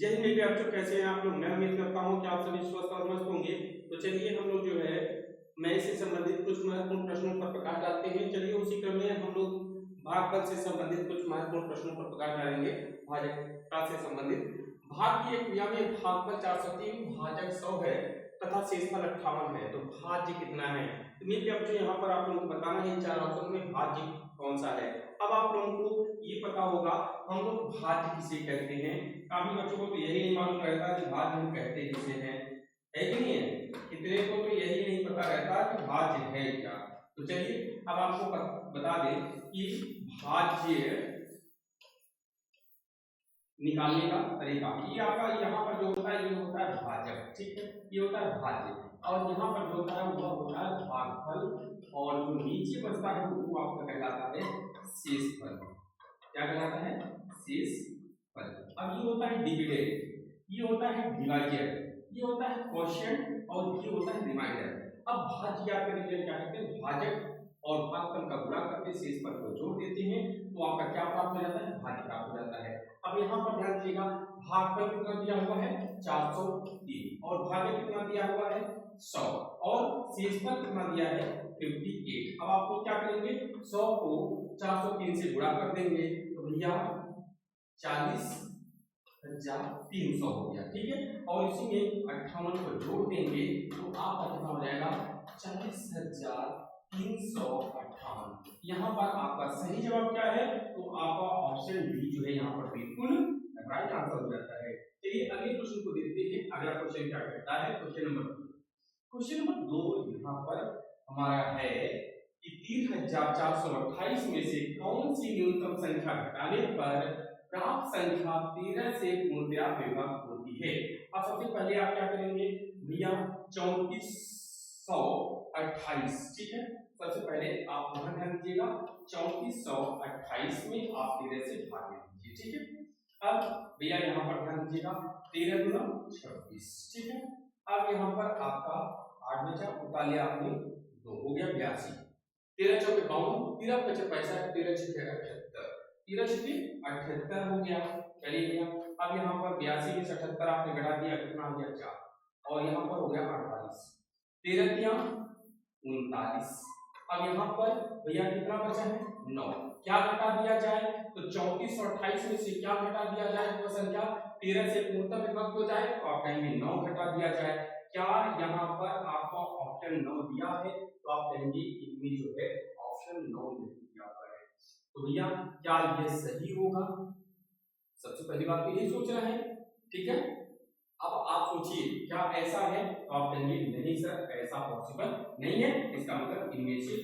जय हिंद मेरे बच्चों, कैसे हैं आप लोग। मैं उम्मीद करता हूं कि आप सभी स्वस्थ और मस्त होंगे। तो चलिए हम लोग जो है मैथ से संबंधित कुछ महत्वपूर्ण प्रश्नों पर प्रकाश डालते हैं। चलिए उसी क्रम में हम लोग भागफल से संबंधित कुछ महत्वपूर्ण प्रश्नों पर प्रकाश डालेंगे। भाजकता से संबंधित भाग की एक क्रिया में भागफल 403 भाजक 100 है तथा शेषफल 58 है, तो भाज्य कितना है। तो मेरे बच्चों यहाँ पर आप लोगों को बताना है इन चार ऑप्शन में भाज्य कौन सा है। अब आप लोगों को ये पता होगा हम लोग भाज्य किसे कहते हैं। काफी बच्चों को तो यही नहीं मालूम रहता कि भाज्य हम कहते किसे हैं, है कि नहीं है। कितने को तो यही नहीं पता रहता कि भाज्य है क्या। तो चलिए अब आपको बता दें कि भाज्य निकालने का तरीका, ये आपका यहाँ पर जो होता है ये होता है भाजक, ठीक है, ये होता है भाज्य। और यहाँ पर जो होता है वह होता है भागफल, और जो नीचे बचता है वो आपका कहलाता है शेषफल। क्या कहलाता है? शेषफल। अब ये होता है डिविडेंड, ये होता है डिवाइजर, ये होता है क्वोशिएंट और ये होता है रिमाइंडर। अब भाज्य याद करने के लिए क्या करते हैं, भाजक और भागफल का गुणा करके शेषफल को जोड़ देते हैं तो आपका क्या प्राप्त हो जाता है, भाज्य प्राप्त हो जाता है। अब यहाँ पर ध्यान दीजिएगा, भागफल कितना दिया हुआ है 403 और भाजक कितना दिया हुआ है 100 और शेषफल कितना दिया है 58। अब आपको क्या करेंगे, 100 को 403 से गुणा कर देंगे तो भैया 40,300 हो गया, ठीक है। और इसी में 58 को जोड़ देंगे तो आपका कितना हो जाएगा 40,358। यहाँ पर आपका सही जवाब क्या है, तो आपका ऑप्शन डी जो है यहाँ पर बिल्कुल राइट आंसर हो जाता है। चलिए अगले क्वेश्चन को देखते हैं। अगला क्वेश्चन क्या कहता है, क्वेश्चन नंबर 2 यहाँ पर हमारा है कि 3,428 में से कौन सी न्यूनतम संख्या घटाने पर प्राप्त संख्या 13 से पूर्णतया विभक्त होती है। अब सबसे पहले आप क्या करेंगे भैया 3428, ठीक है। सबसे पहले आप वहां ध्यान दीजिएगा 3428 में आप 13 से भाग दीजिए, ठीक है। अब भैया यहाँ पर ध्यान दीजिएगा 13 गुना 26, ठीक है। अब यहाँ पर आपका 8 बचा, उतार लिया आपने 2 हो गया 82, 13 चौके 52, 13 बचे पैसा, 13 छठे 78, 13 छठे 78 हो गया। चलिए भैया अब यहाँ पर 82 में से 78 आपने घटा दिया, कितना हो गया 4 और यहाँ पर हो गया 48, 13 तिया 39। अब यहाँ पर भैया कितना बचा है 9, क्या घटा दिया जाए, तो 34 और 28 में से क्या घटा दिया जाए, वो संख्या 13 से पूर्णतः विभक्त हो जाए तो आप कहेंगे 9 घटा दिया जाए। क्या यहाँ पर आपका ऑप्शन 9 दिया है, तो आप कहेंगे इनमें जो है ऑप्शन 9 नहीं दिया हुआ है। तो भैया क्या ये सही होगा, सबसे पहली बात तो यही सोचना है, ठीक है। अब आप सोचिए क्या ऐसा है, तो आप कहेंगे नहीं सर ऐसा पॉसिबल नहीं है, इसका मतलब इनमें से